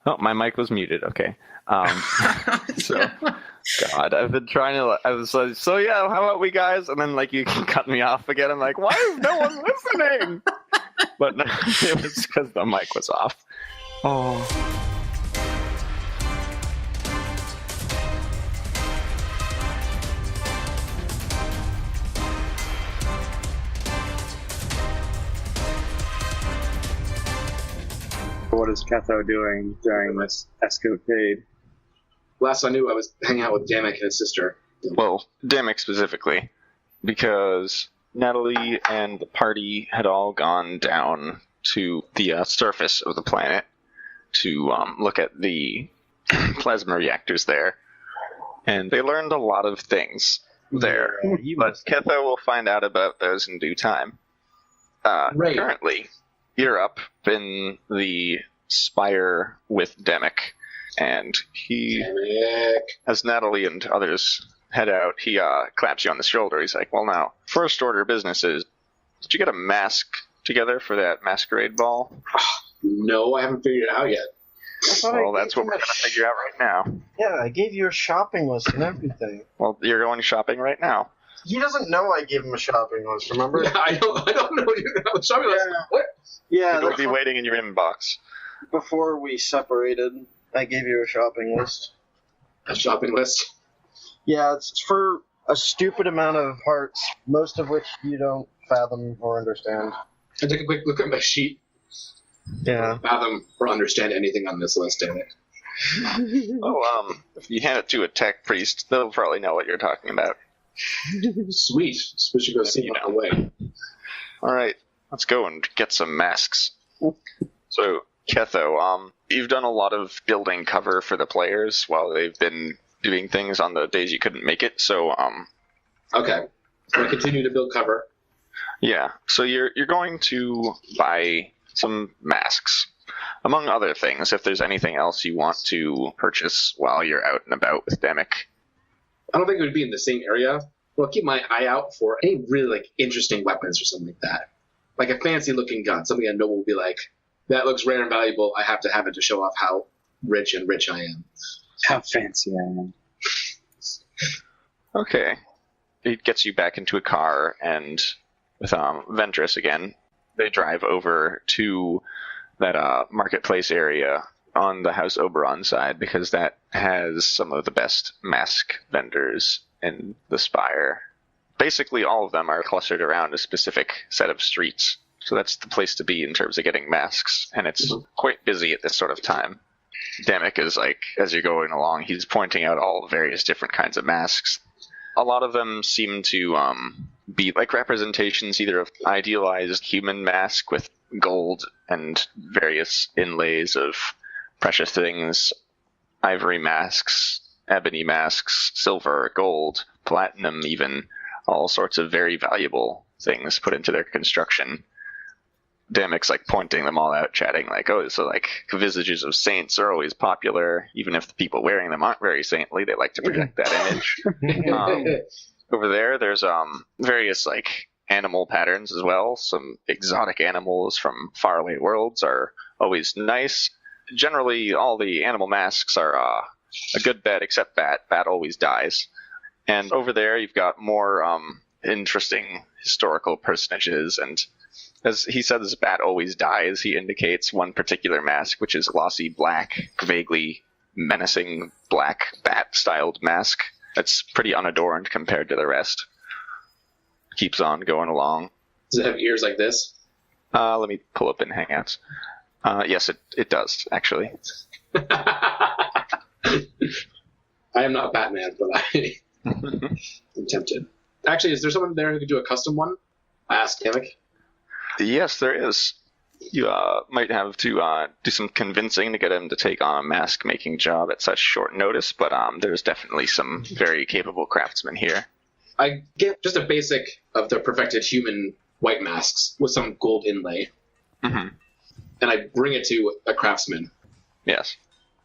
Oh, my mic was muted. Okay. So, God, I've been trying to. I was like, so yeah, how about we guys? And then like you cut me off again. I'm like, why is no one listening? But no, it was because the mic was off. Oh. What is Ketho doing during this escapade? Last I knew, I was hanging out with Damek and his sister. Well, Damek specifically, because Natalie and the party had all gone down to the surface of the planet to look at the plasma reactors there, and they learned a lot of things there. But Ketho will find out about those in due time. Right. Currently, you're up in the spire with Damek, and he, as Natalie and others head out, he claps you on the shoulder. He's like, well, now, first order of business is, did you get a mask together for that masquerade ball? No, I haven't figured it out yet. Well, that's what we're going to figure out right now. Yeah, I gave you a shopping list and everything. Well, you're going shopping right now. He doesn't know I gave him a shopping list, remember? Yeah, I don't know you have a shopping list. What? Yeah, It'll be waiting in your inbox. Before we separated, I gave you a shopping list. A shopping list? Yeah, it's for a stupid amount of parts, most of which you don't fathom or understand. I took a quick look at my sheet. Yeah. Fathom or understand anything on this list, Damek. If you hand it to a tech priest, they'll probably know what you're talking about. Sweet. We should go see him on the way. Alright, let's go and get some masks. So, Ketho, you've done a lot of building cover for the players while they've been doing things on the days you couldn't make it, so, Okay. So I continue to build cover. Yeah, so you're going to buy some masks. Among other things, if there's anything else you want to purchase while you're out and about with Damek. I don't think it would be in the same area. Well, keep my eye out for any really interesting weapons or something like that. Like a fancy looking gun, something a noble will be like, that looks rare and valuable, I have to have it to show off how rich I am. How fancy I am. Okay. It gets you back into a car, and with Ventress again, they drive over to that marketplace area on the House Oberon side, because that has some of the best mask vendors in the Spire. Basically, all of them are clustered around a specific set of streets, so that's the place to be in terms of getting masks, and it's quite busy at this sort of time. Damek is like, as you're going along, he's pointing out all the various different kinds of masks. A lot of them seem to be like representations either of idealized human mask with gold and various inlays of precious things, ivory masks, ebony masks, silver, gold, platinum even, all sorts of very valuable things put into their construction. Damek's like pointing them all out, chatting like, oh, so like visages of saints are always popular, even if the people wearing them aren't very saintly, they like to project that image. Over there's various like animal patterns as well. Some exotic animals from faraway worlds are always nice. Generally, all the animal masks are a good bet, except Bat. Bat always dies. And over there, you've got more interesting historical personages, and as he says, Bat always dies, he indicates one particular mask, which is glossy black, vaguely menacing black bat-styled mask. That's pretty unadorned compared to the rest. Keeps on going along. Does it have ears like this? Let me pull up in Hangouts. Yes, it does, actually. I am not Batman, but I'm tempted. Actually, is there someone there who could do a custom one? I asked Damek. Yes, there is. You might have to do some convincing to get him to take on a mask-making job at such short notice, but there's definitely some very capable craftsmen here. I get just a basic of the perfected human white masks with some gold inlay, and I bring it to a craftsman. Yes.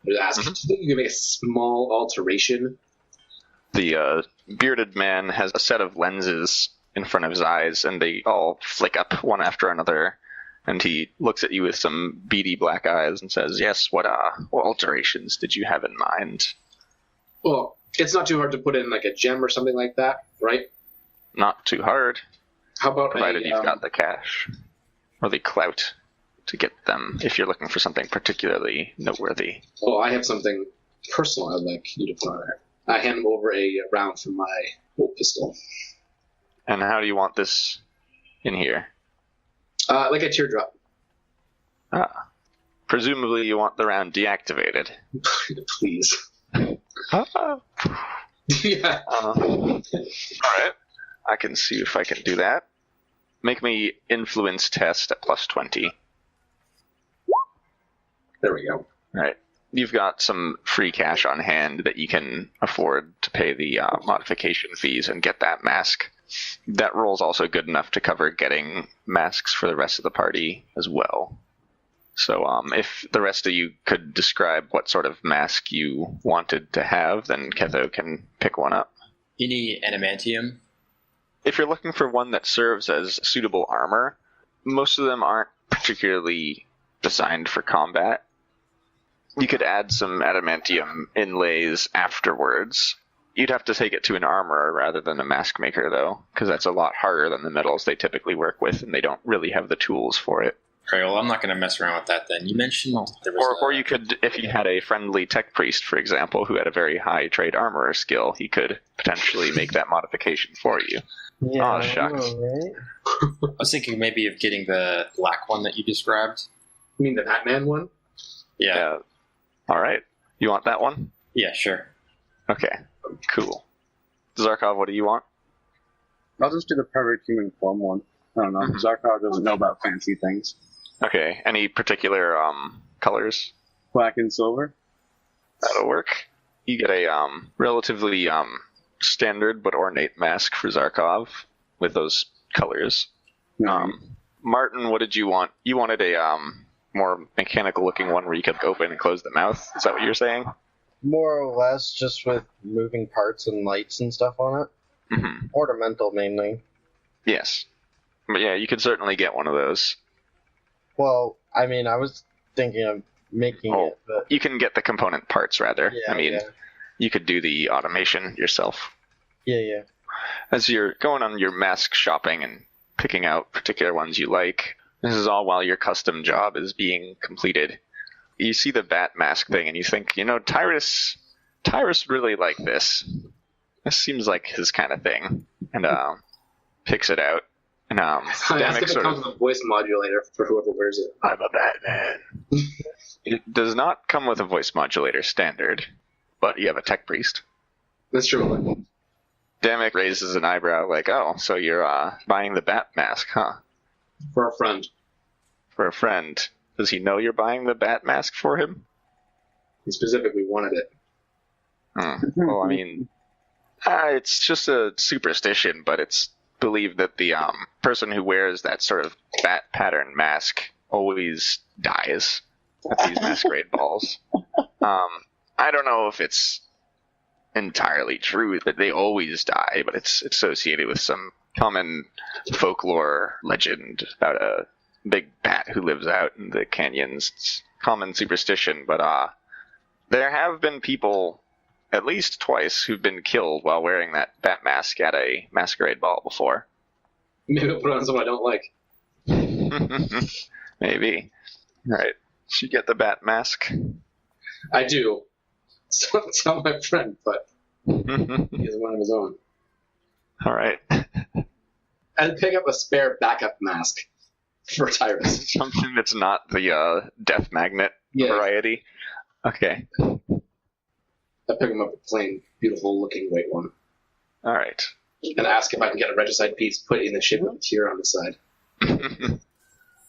I ask, do you think you can make a small alteration? The bearded man has a set of lenses in front of his eyes, and they all flick up one after another, And he looks at you with some beady black eyes and says, "Yes, what alterations did you have in mind?" Well, it's not too hard to put in like a gem or something like that, right? Not too hard, How about provided you've got the cash or the clout to get them if you're looking for something particularly noteworthy. Oh, I have something personal I'd like you to put on there. I hand him over a round from my old pistol. And how do you want this in here? Like a teardrop. Presumably you want the round deactivated. Please. Ah. Yeah. Alright. I can see if I can do that. Make me influence test at +20. There we go. Right. You've got some free cash on hand that you can afford to pay the modification fees and get that mask. That roll's also good enough to cover getting masks for the rest of the party as well. So if the rest of you could describe what sort of mask you wanted to have, then Ketho can pick one up. You need adamantium. If you're looking for one that serves as suitable armor, most of them aren't particularly designed for combat. You could add some adamantium inlays afterwards. You'd have to take it to an armorer rather than a mask maker, though, because that's a lot harder than the metals they typically work with, and they don't really have the tools for it. Alright, well, I'm not going to mess around with that then. You mentioned there was Or you could, if you had a friendly tech priest, for example, who had a very high trade armorer skill, he could potentially make that modification for you. Yeah, Oh, shucks. I know, right? I was thinking maybe of getting the black one that you described. You mean the Batman one? Yeah. Alright. You want that one? Yeah, sure. Okay. Cool. Zarkov, what do you want? I'll just do the perfect human form one. I don't know. Zarkov doesn't know about fancy things. Okay. Any particular colors? Black and silver. That'll work. You get a relatively standard but ornate mask for Zarkov with those colors. Martin, what did you want? You wanted a more mechanical looking one where you could open and close the mouth. Is that what you're saying? More or less, just with moving parts and lights and stuff on it. Mm-hmm. Ornamental, mainly. Yes. But yeah, you could certainly get one of those. Well, I mean, I was thinking of making it, but... You can get the component parts, rather. Yeah, I mean, you could do the automation yourself. Yeah. As you're going on your mask shopping and picking out particular ones you like, this is all while your custom job is being completed. You see the bat mask thing and you think, Tyruss really like this. This seems like his kind of thing. And picks it out. And I ask if it comes with a voice modulator for whoever wears it. I'm a Batman. It does not come with a voice modulator standard, but you have a tech priest. That's true. Damek raises an eyebrow like, oh, so you're buying the bat mask, huh? For a friend. For a friend. Does he know you're buying the bat mask for him? He specifically wanted it. Well, I mean, it's just a superstition, but it's believed that the person who wears that sort of bat pattern mask always dies at these masquerade balls. I don't know if it's entirely true that they always die, but it's associated with some common folklore legend about a big bat who lives out in the canyons. It's common superstition, but there have been people, at least twice, who've been killed while wearing that bat mask at a masquerade ball before. Maybe I'll put on someone I don't like. Maybe. Alright. Should you get the bat mask? I do. So tell my friend, but he has one of his own. Alright. I'd pick up a spare backup mask for Tyruss. Something that's not the death magnet variety. Okay. I pick him up a plain, beautiful looking white one. Alright. And ask if I can get a regicide piece put in the shipment tier on the side.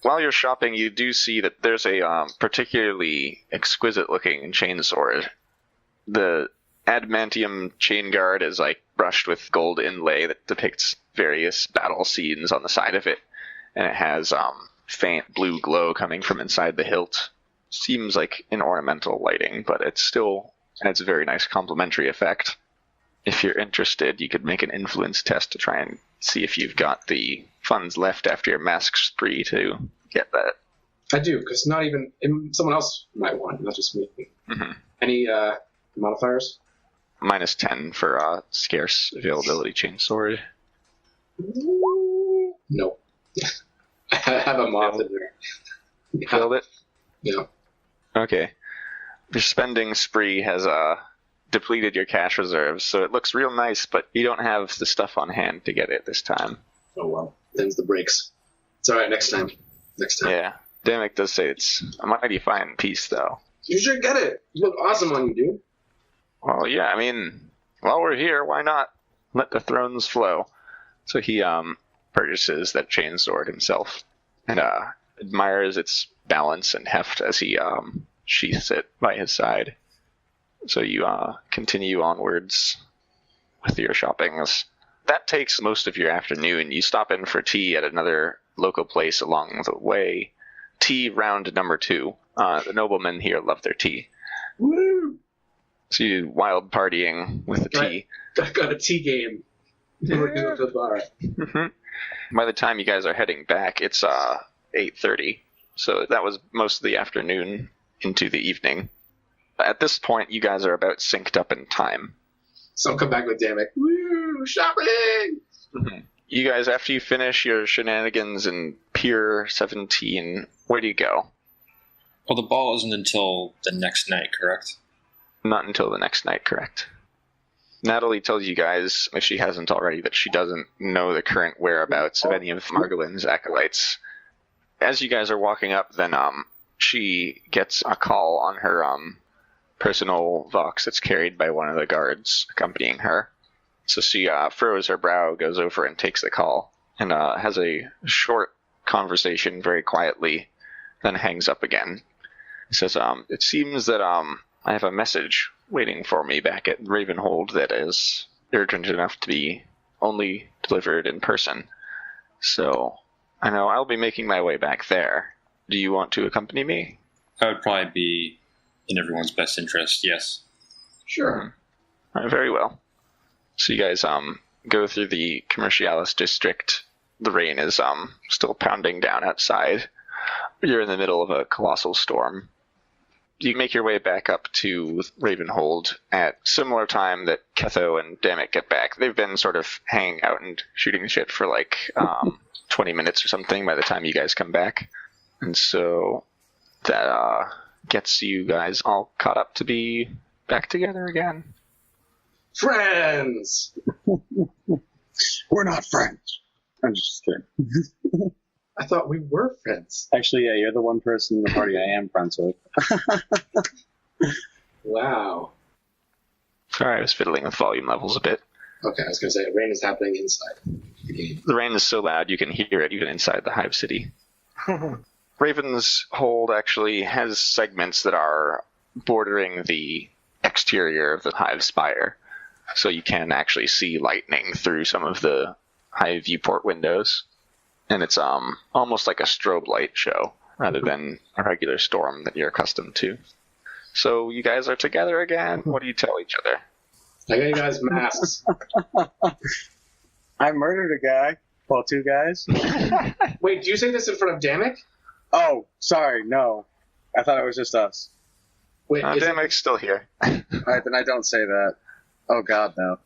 While you're shopping, you do see that there's a particularly exquisite looking chainsword. The adamantium chain guard is brushed with gold inlay that depicts various battle scenes on the side of it, and it has faint blue glow coming from inside the hilt. Seems like an ornamental lighting, but it still adds a very nice complementary effect. If you're interested, you could make an influence test to try and see if you've got the funds left after your mask spree to get that. I do, because not even someone else might want, not just me. Mm-hmm. Any modifiers? -10 for scarce availability chainsword. No. I have a moth in there. You filled it? Yeah. Okay. Your spending spree has depleted your cash reserves, so it looks real nice, but you don't have the stuff on hand to get it this time. Oh, well. Them's the breaks. It's alright, next time. Yeah. Damek does say it's a mighty fine piece, though. You should get it. You look awesome on you, dude. Well, yeah, I mean, while we're here, why not let the thrones flow? So he purchases that chainsword himself and admires its balance and heft as he sheaths it by his side. So you continue onwards with your shoppings. That takes most of your afternoon. You stop in for tea at another local place along the way. Tea round number 2. The noblemen here love their tea. Woo! So you do wild partying with the tea. I got a tea game. We're going to go to the bar. Mm-hmm. By the time you guys are heading back, it's 8:30. So that was most of the afternoon into the evening. At this point, you guys are about synced up in time. So I'll come back with Damek. Woo! Shopping! Mm-hmm. You guys, after you finish your shenanigans in Pier 17, where do you go? Well, the ball isn't until the next night, correct? Not until the next night, correct. Natalie tells you guys, if she hasn't already, that she doesn't know the current whereabouts of any of Margolin's acolytes. As you guys are walking up, then she gets a call on her personal vox that's carried by one of the guards accompanying her. So she furrows her brow, goes over and takes the call, and has a short conversation very quietly, then hangs up again. It says, it seems that I have a message waiting for me back at Ravenhold that is urgent enough to be only delivered in person. So, I know I'll be making my way back there. Do you want to accompany me? That would probably be in everyone's best interest, yes. Sure. Very well. So you guys go through the Commercialis district. The rain is still pounding down outside. You're in the middle of a colossal storm. You make your way back up to Ravenhold at similar time that Ketho and Damek get back. They've been sort of hanging out and shooting the shit for like 20 minutes or something by the time you guys come back. And so that gets you guys all caught up to be back together again. Friends! We're not friends. I'm just kidding. I thought we were friends. Actually, yeah, you're the one person in the party I am friends with. Wow. Sorry, I was fiddling with volume levels a bit. Okay, I was going to say, rain is happening inside the game. The rain is so loud you can hear it even inside the Hive City. Raven's Hold actually has segments that are bordering the exterior of the Hive Spire, so you can actually see lightning through some of the Hive viewport windows. And it's almost like a strobe light show, rather than a regular storm that you're accustomed to. So you guys are together again? What do you tell each other? I got you guys masks. I murdered a guy. Well, 2 guys. Wait, do you say this in front of Damek? Oh, sorry, no. I thought it was just us. Wait, is Damek's still here. Alright, then I don't say that. Oh god, no.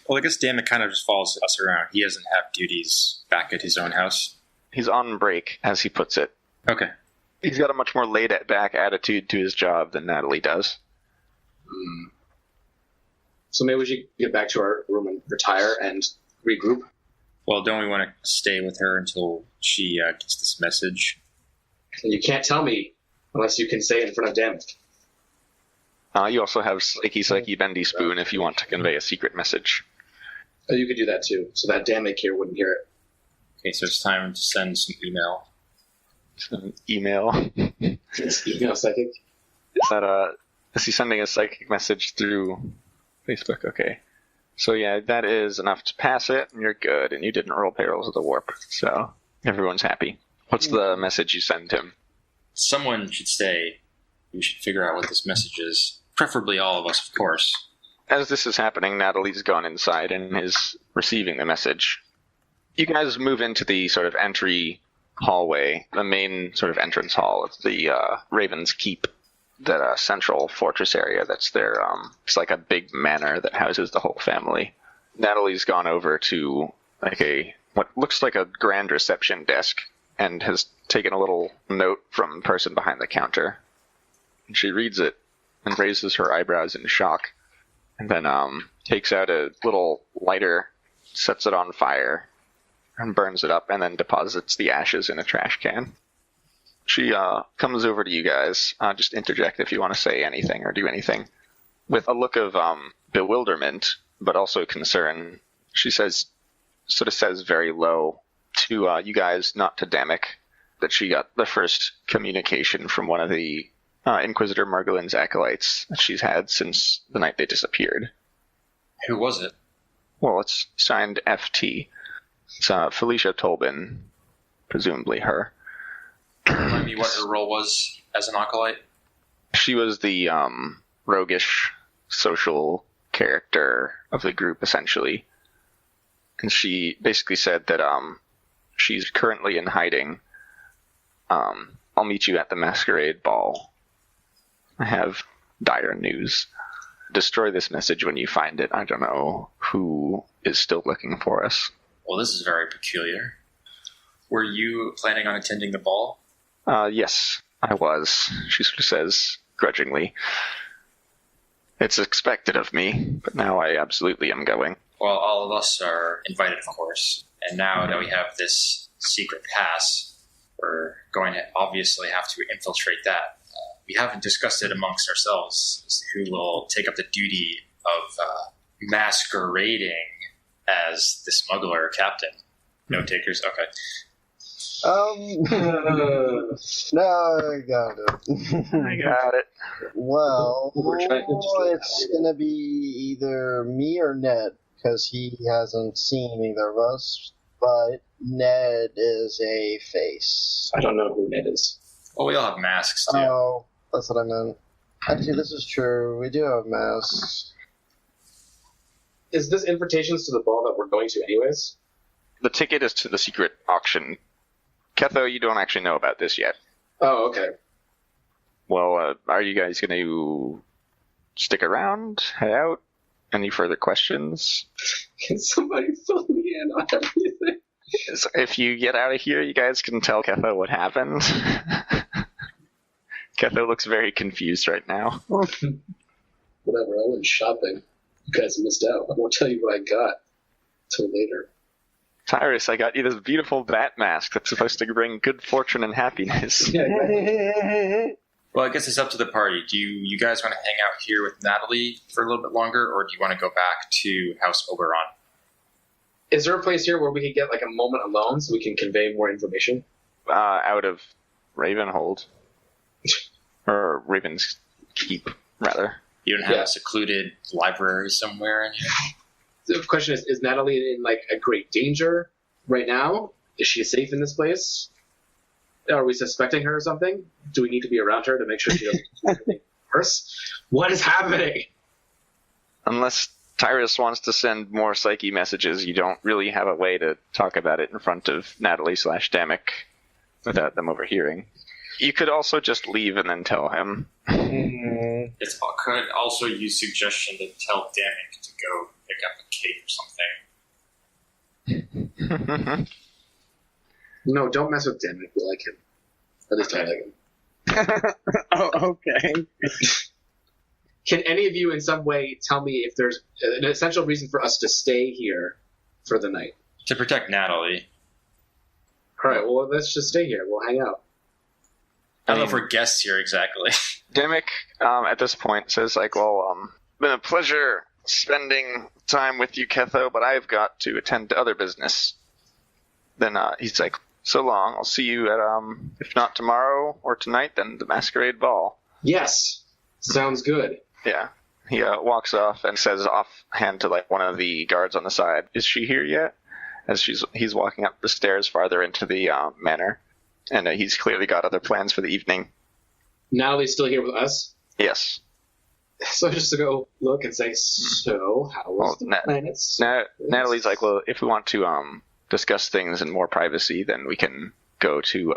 Well, I guess Dammit kind of just follows us around. He doesn't have duties back at his own house. He's on break, as he puts it. Okay. He's got a much more laid-back attitude to his job than Natalie does. So maybe we should get back to our room and retire and regroup. Well, don't we want to stay with her until she gets this message? And you can't tell me unless you can say it in front of Damek. You also have Psyche Bendy Spoon if you want to convey a secret message. Oh, you could do that too, so that Damek here wouldn't hear it. Okay, so it's time to send some email. Some email. Email psychic? Is he sending a psychic message through Facebook? Okay. So yeah, that is enough to pass it, and you're good, and you didn't roll Perils of the Warp, so everyone's happy. What's the message you send him? Someone should say we should figure out what this message is. Preferably all of us, of course. As this is happening, Natalie's gone inside and is receiving the message. You guys move into the sort of entry hallway, the main sort of entrance hall of the Raven's Keep, that central fortress area that's there. It's like a big manor that houses the whole family. Natalie's gone over to what looks like a grand reception desk and has taken a little note from the person behind the counter. And she reads it and raises her eyebrows in shock, and then takes out a little lighter, sets it on fire, and burns it up, and then deposits the ashes in a trash can. She comes over to you guys. Just interject if you want to say anything or do anything. With a look of bewilderment, but also concern, she says very low to you guys, not to Damek, that she got the first communication from one of the Inquisitor Margolin's acolytes that she's had since the night they disappeared. Who was it? Well, it's signed FT. It's Felicia Tolbin, presumably her. Remind me what her role was as an acolyte? She was the roguish social character of the group, essentially. And she basically said that she's currently in hiding. I'll meet you at the masquerade ball. I have dire news. Destroy this message when you find it. I don't know who is still looking for us. Well, this is very peculiar. Were you planning on attending the ball? Yes, I was, she sort of says grudgingly. It's expected of me, but now I absolutely am going. Well, all of us are invited, of course. And now that we have this secret pass, we're going to obviously have to infiltrate that. We haven't discussed it amongst ourselves as to who will take up the duty of masquerading as the smuggler captain. No takers? Okay. No, I got it. I got it. Well, We're trying to destroy it's going to be either me or Ned, because he hasn't seen either of us, but Ned is a face. I don't know who Ned is. Well, we all have masks, too. Oh, that's what I meant. Actually, this is true. We do have masks. Is this invitations to the ball that we're going to anyways? The ticket is to the secret auction. Ketho, you don't actually know about this yet. Oh, okay. Well, are you guys going to stick around, head out? Any further questions? Can somebody fill me in on everything? If you get out of here, you guys can tell Ketho what happened. Ketho looks very confused right now. Whatever, I went shopping. You guys missed out. I won't tell you what I got till later. Tyruss, I got you this beautiful bat mask that's supposed to bring good fortune and happiness. Yeah, exactly. Well, I guess it's up to the party. Do you guys want to hang out here with Natalie for a little bit longer, or do you want to go back to House Oberon? Is there a place here where we could get like a moment alone so we can convey more information? Out of Ravenhold. Or Raven's Keep, rather. You don't have a secluded library somewhere in here? The question is Natalie in like a great danger right now? Is she safe in this place? Are we suspecting her or something? Do we need to be around her to make sure she doesn't do anything worse? What is happening? Unless Tyruss wants to send more psyche messages, you don't really have a way to talk about it in front of Natalie/Damek without them overhearing. You could also just leave and then tell him. It could also use suggestion to tell Damek to go pick up a cake or something. No, don't mess with Damek. We like him. At least I like him. Oh, okay. Can any of you in some way tell me if there's an essential reason for us to stay here for the night? To protect Natalie. All right, well, let's just stay here. We'll hang out. I don't know if we're guests here exactly. Damek, at this point, says, been a pleasure spending time with you, Ketho, but I've got to attend to other business. Then he's like, so long. I'll see you at, if not tomorrow or tonight, then the Masquerade Ball. Yes. Sounds good. Yeah. He walks off and says offhand to one of the guards on the side, "Is she here yet?" As he's walking up the stairs farther into the manor, and he's clearly got other plans for the evening. Natalie's still here with us. Yes. So just to go look and say, so how was the planets? Natalie's like, well, if we want to discuss things in more privacy, then we can go to,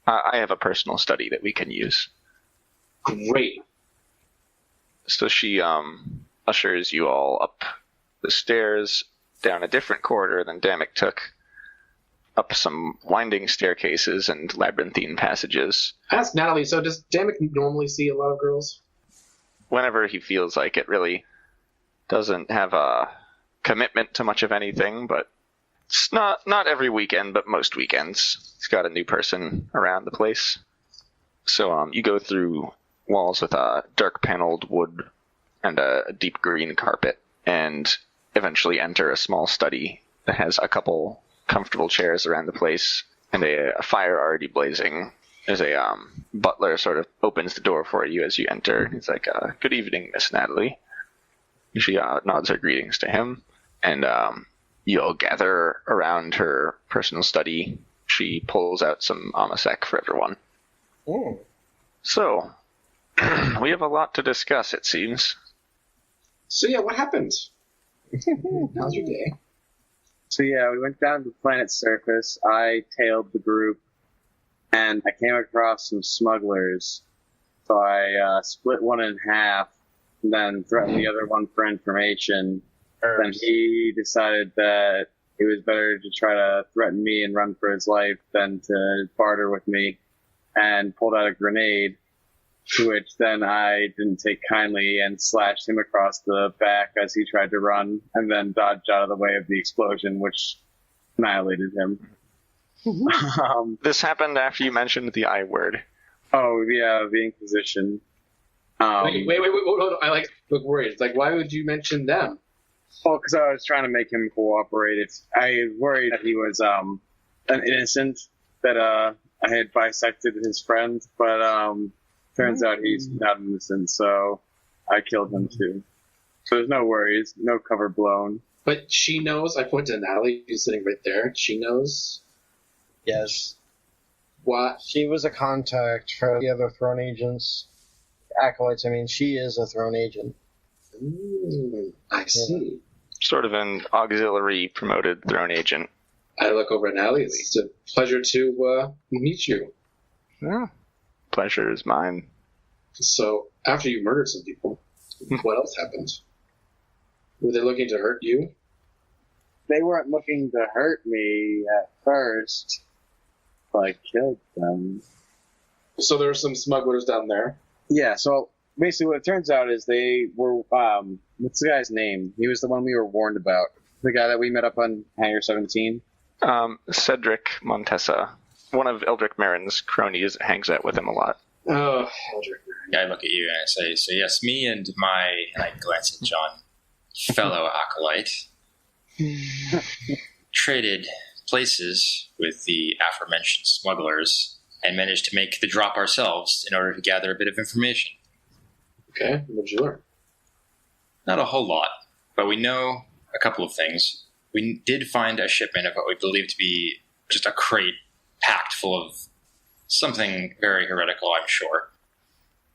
I have a personal study that we can use. Great. So she ushers you all up the stairs, down a different corridor than Damek took, up some winding staircases and labyrinthine passages. Ask Natalie, so does Damek normally see a lot of girls? Whenever he feels like it, really doesn't have a commitment to much of anything, but it's not every weekend, but most weekends. He's got a new person around the place. So you go through walls with a dark paneled wood and a deep green carpet, and eventually enter a small study that has a couple comfortable chairs around the place and a fire already blazing. There's a butler sort of opens the door for you as you enter. He's like, "Good evening, Miss Natalie." She nods her greetings to him, and you all gather around her personal study. She pulls out some amasek for everyone. Oh. So, we have a lot to discuss, it seems. So yeah, what happened? How's your day? So yeah, we went down to the planet's surface. I tailed the group, and I came across some smugglers. So I split one in half, and then threatened the other one for information. Then he decided that it was better to try to threaten me and run for his life than to barter with me, and pulled out a grenade, to which then I didn't take kindly and slashed him across the back as he tried to run, and then dodged out of the way of the explosion, which annihilated him. This happened after you mentioned the I word. Oh, yeah, the Inquisition. Wait, hold on. I look worried. It's like, why would you mention them? Oh, because I was trying to make him cooperate. I worried that he was an innocent, that I had bisected his friend, but turns out he's not innocent, so I killed him too. So there's no worries, no cover blown. But she knows. I point to Natalie, who's sitting right there. She knows. Yes. What? She was a contact for the other throne agents. Acolytes, I mean, she is a throne agent. I see. Sort of an auxiliary promoted throne agent. I look over at Natalie. It's a pleasure to meet you. Yeah. Pleasure is mine. So, after you murdered some people, what else happened? Were they looking to hurt you? They weren't looking to hurt me at first, but I killed them. So there were some smugglers down there. Yeah, so basically what it turns out is they were, what's the guy's name? He was the one we were warned about. The guy that we met up on Hangar 17. Cedric Montesa. One of Eldrick Marin's cronies hangs out with him a lot. Oh, Eldrick I look at you and I say, so yes, me and I glance at John, fellow acolyte, traded places with the aforementioned smugglers and managed to make the drop ourselves in order to gather a bit of information. Okay, what did you learn? Not a whole lot, but we know a couple of things. We did find a shipment of what we believe to be just a crate packed full of something very heretical, I'm sure.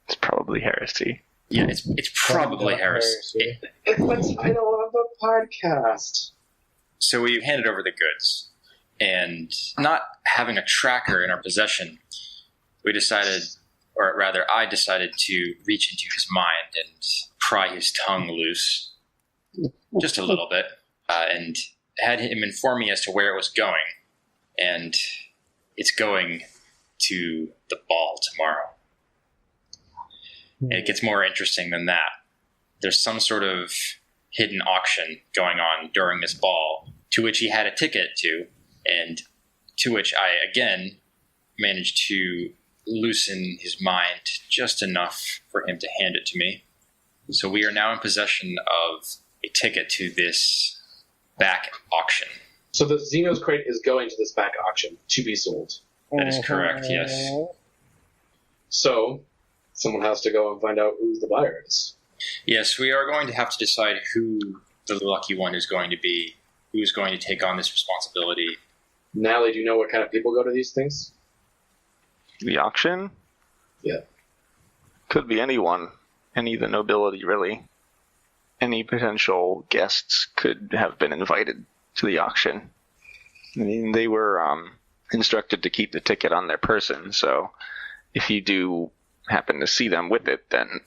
It's probably heresy. Yeah, it's probably heresy. It's the title of the podcast. So we handed over the goods, and not having a tracker in our possession, we decided, or rather I decided to reach into his mind and pry his tongue loose, just a little bit, and had him inform me as to where it was going, and it's going to the ball tomorrow. And it gets more interesting than that. There's some sort of hidden auction going on during this ball, to which he had a ticket to, and to which I, again, managed to loosen his mind just enough for him to hand it to me. So we are now in possession of a ticket to this back auction. So the Xenos crate is going to this back auction to be sold. That is correct, yes. So someone has to go and find out who the buyer is. Yes, we are going to have to decide who the lucky one is going to be, who's going to take on this responsibility. Natalie, do you know what kind of people go to these things? The auction? Yeah. Could be anyone. Any of the nobility, really. Any potential guests could have been invited to the auction. I mean, they were instructed to keep the ticket on their person, so if you do happen to see them with it, then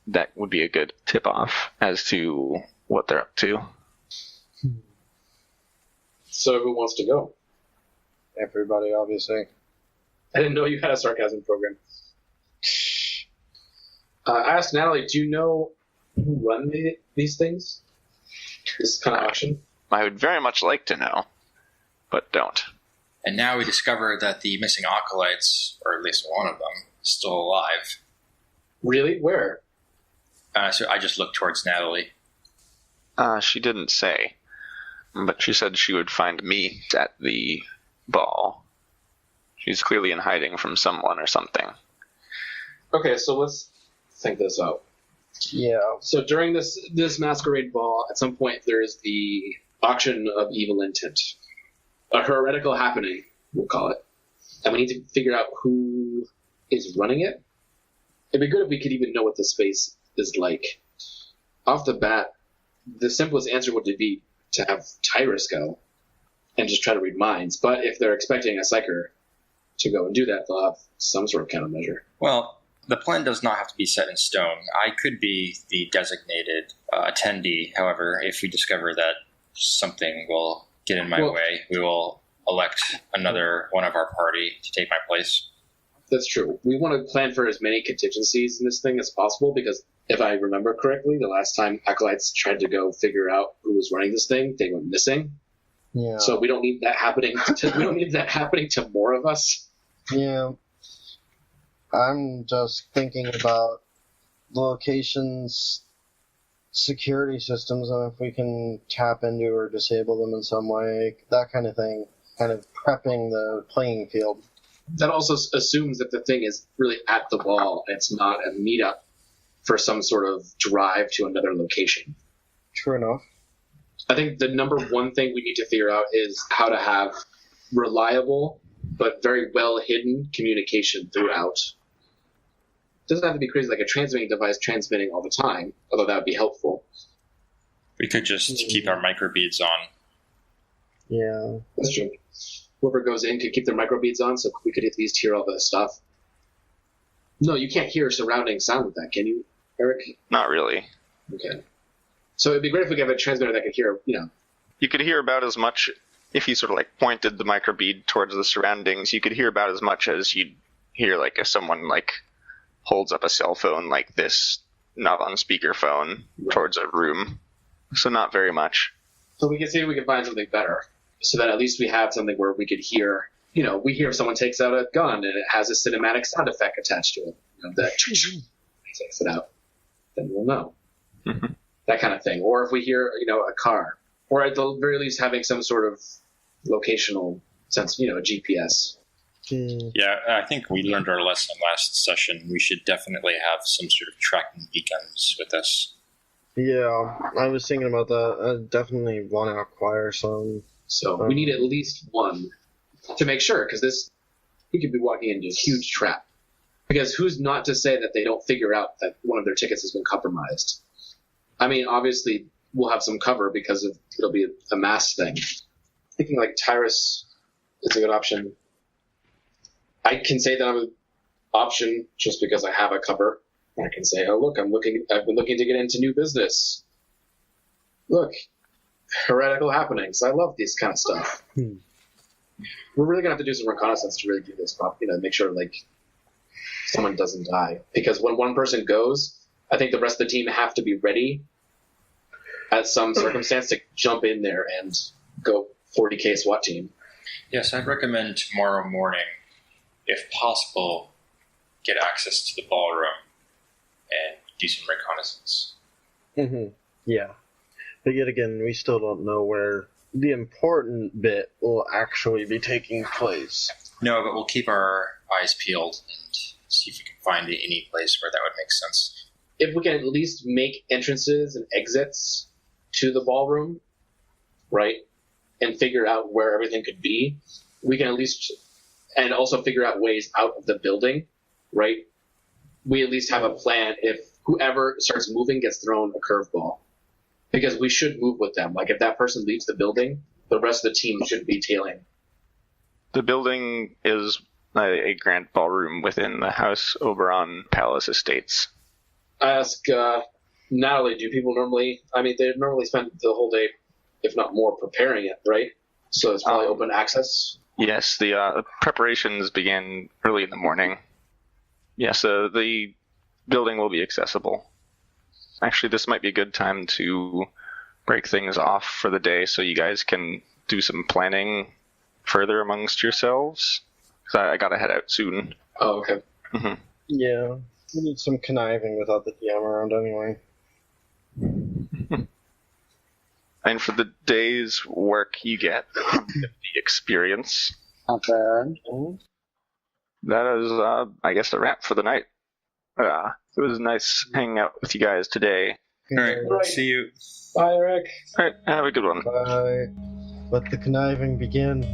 that would be a good tip-off as to what they're up to. So who wants to go? Everybody, obviously. I didn't know you had a sarcasm program. I asked Natalie, do you know who run these things? This kind of auction? I would very much like to know, but don't. And now we discover that the missing Acolytes, or at least one of them, is still alive. Really? Where? So I just looked towards Natalie. She didn't say, but she said she would find me at the ball. She's clearly in hiding from someone or something. Okay, so let's think this out. Yeah. So during this masquerade ball, at some point there is the auction of evil intent. A heretical happening, we'll call it. And we need to figure out who is running it. It'd be good if we could even know what the space is like. Off the bat, the simplest answer would be to have Tyruss go and just try to read minds. But if they're expecting a Psyker to go and do that, they'll have some sort of countermeasure. Well, the plan does not have to be set in stone. I could be the designated attendee. However, if we discover that something will get in my way, we will elect another one of our party to take my place. That's true. We want to plan for as many contingencies in this thing as possible, because if I remember correctly, the last time Acolytes tried to go figure out who was running this thing, they went missing. Yeah. So we don't need that happening. We don't need that happening to more of us. Yeah. I'm just thinking about locations, security systems, and if we can tap into or disable them in some way, that kind of thing. Kind of prepping the playing field. That also assumes that the thing is really at the ball. It's not a meetup for some sort of drive to another location. True enough. I think the number one thing we need to figure out is how to have reliable but very well hidden communication throughout. It doesn't have to be crazy like a transmitting device transmitting all the time, although that would be helpful. We could just keep our microbeads on. Yeah. That's true. Whoever goes in could keep their microbeads on, so we could at least hear all the stuff. No, you can't hear surrounding sound with that, can you, Eric? Not really. Okay. So it'd be great if we could have a transmitter that could hear, You could hear about as much, if you sort of like pointed the microbead towards the surroundings, you could hear about as much as you'd hear like if someone like holds up a cell phone like this, not on speakerphone, towards a room. So not very much. So we can see if we can find something better, so that at least we have something where we could hear, we hear if someone takes out a gun and it has a cinematic sound effect attached to it. That takes it out. Then we'll know. Mm-hmm. That kind of thing. Or if we hear, a car. Or at the very least having some sort of locational sense, a GPS. Yeah, I think we learned our lesson last session. We should definitely have some sort of tracking beacons with us. Yeah, I was thinking about that. I definitely want to acquire some. So we need at least one to make sure, because we could be walking into a huge trap. Because who's not to say that they don't figure out that one of their tickets has been compromised? I mean, obviously, we'll have some cover because it'll be a mass thing. Thinking like Tyruss is a good option. I can say that I'm an option just because I have a cover. I can say, oh, look, I've been looking to get into new business. Look, heretical happenings. I love this kind of stuff. We're really going to have to do some reconnaissance to really do this, make sure, someone doesn't die. Because when one person goes, I think the rest of the team have to be ready at some circumstance to jump in there and go 40k SWAT team. Yes, I'd recommend tomorrow morning, if possible, get access to the ballroom and do some reconnaissance. Mm-hmm. Yeah. But yet again, we still don't know where the important bit will actually be taking place. No, but we'll keep our eyes peeled and see if we can find any place where that would make sense. If we can at least make entrances and exits to the ballroom, right, and figure out where everything could be, we can at least, and also figure out ways out of the building, right? We at least have a plan if whoever starts moving gets thrown a curveball. Because we should move with them. Like, if that person leaves the building, the rest of the team should be tailing The building is a grand ballroom within the House Oberon Palace Estates. I ask Natalie, do people normally? I mean, they normally spend the whole day, if not more, preparing it, right? So it's probably open access. Yes, the preparations began early in the morning. Yes, the building will be accessible. Actually, this might be a good time to break things off for the day so you guys can do some planning further amongst yourselves. Because I gotta head out soon. Oh, okay. Mm-hmm. Yeah, we need some conniving without the DM around anyway. And for the day's work, you get 50 experience. Not bad. That is, I guess, a wrap for the night. It was nice hanging out with you guys today. All right, Right. see you. Bye, Eric. All right, have a good one. Bye. Let the conniving begin.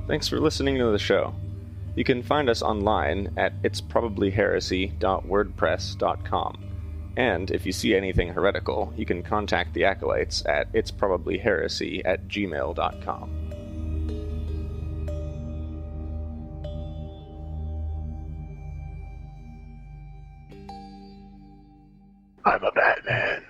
Thanks for listening to the show. You can find us online at itsprobablyheresy.wordpress.com. And if you see anything heretical, you can contact the Acolytes at itsprobablyheresy@gmail.com. I'm a Batman.